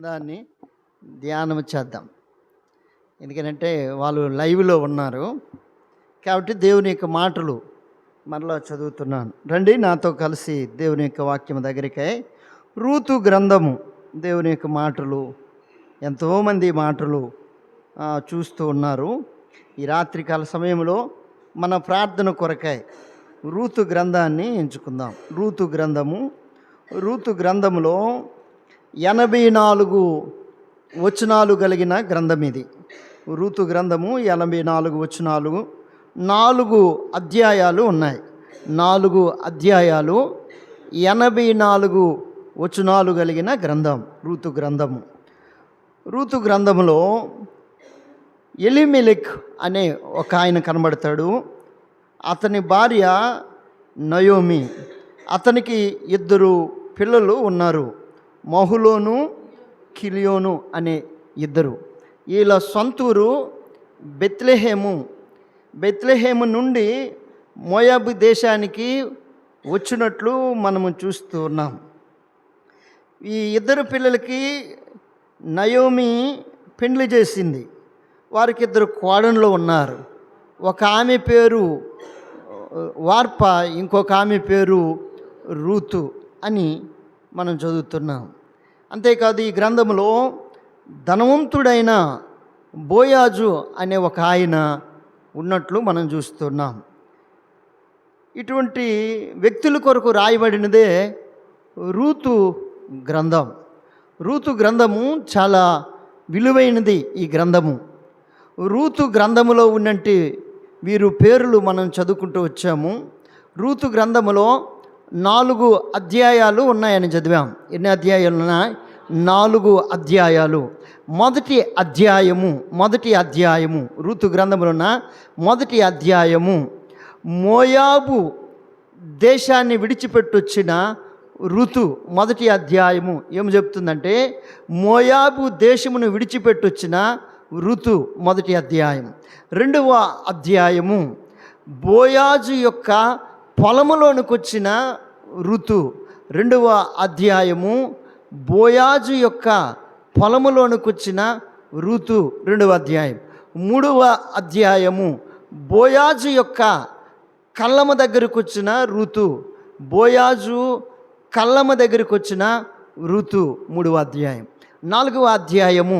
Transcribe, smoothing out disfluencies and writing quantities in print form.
దాన్ని ధ్యానం చేద్దాం. ఎందుకంటే వాళ్ళు లైవ్లో ఉన్నారు కాబట్టి దేవుని యొక్క మాటలు మరలా చదువుతున్నాను. రండి నాతో కలిసి దేవుని యొక్క వాక్యం దగ్గరికై. రూతు గ్రంథము, దేవుని యొక్క మాటలు, ఎంతోమంది మాటలు చూస్తూ ఉన్నారు. ఈ రాత్రికాల సమయంలో మన ప్రార్థన కొరకై రూతు గ్రంథాన్ని ఎంచుకుందాం. రూతు గ్రంథములో 84 వచనాలు కలిగిన గ్రంథం ఇది. రూతు గ్రంథము 84 వచనాలు, 4 అధ్యాయాలు ఉన్నాయి. 4 అధ్యాయాలు, 84 వచనాలు కలిగిన గ్రంథం రూతు గ్రంథము. రూతు గ్రంథములో ఎలిమెలెక్ అనే ఒక ఆయన కనబడతాడు. అతని భార్య నయోమి. అతనికి 2 పిల్లలు ఉన్నారు, మహులోను, కిలియోను అనే 2. వీళ్ళ సొంతూరు బెత్లెహేము నుండి మోయాబు దేశానికి వచ్చినట్లు మనము చూస్తూ ఉన్నాం. ఈ 2 పిల్లలకి నయోమి పెండ్లి చేసింది. వారికి 2 కోడళ్ళు ఉన్నారు. ఒక ఆమె పేరు వార్ప, ఇంకొక ఆమె పేరు రూతు అని మనం చదువుతున్నాం. అంతేకాదు ఈ గ్రంథంలో ధనవంతుడైన బోయాజు అనే ఒక ఆయన ఉన్నట్లు మనం చూస్తున్నాం. ఇటువంటి వ్యక్తుల కొరకు రాయబడినదే రూతు గ్రంథం. రూతు గ్రంథము చాలా విలువైనది. ఈ గ్రంథము రూతు గ్రంథములో ఉన్నట్టు వీరు పేర్లు మనం చదువుకుంటూ వచ్చాము. రూతు గ్రంథములో 4 అధ్యాయాలు ఉన్నాయని చదివాం. ఎన్ని అధ్యాయాలు ఉన్నాయి? 4 అధ్యాయాలు. మొదటి అధ్యాయము రూతు గ్రంథంలో ఉన్న మొదటి అధ్యాయము మోయాబు దేశాన్ని విడిచిపెట్టొచ్చిన రుతు. మొదటి అధ్యాయము ఏం చెప్తుందంటే, మోయాబు దేశమును విడిచిపెట్టొచ్చిన రుతు మొదటి అధ్యాయం. 2వ అధ్యాయము బోయాజు యొక్క పొలములోనికి వచ్చిన రుతు. 2వ అధ్యాయము బోయాజు యొక్క పొలములోనికి వచ్చిన రుతు, 2వ అధ్యాయం. 3వ అధ్యాయము బోయాజు యొక్క కళ్ళమ దగ్గరకు వచ్చిన రుతు. బోయాజు కళ్ళమ దగ్గరకు వచ్చిన రుతు, 3వ అధ్యాయం. 4వ అధ్యాయము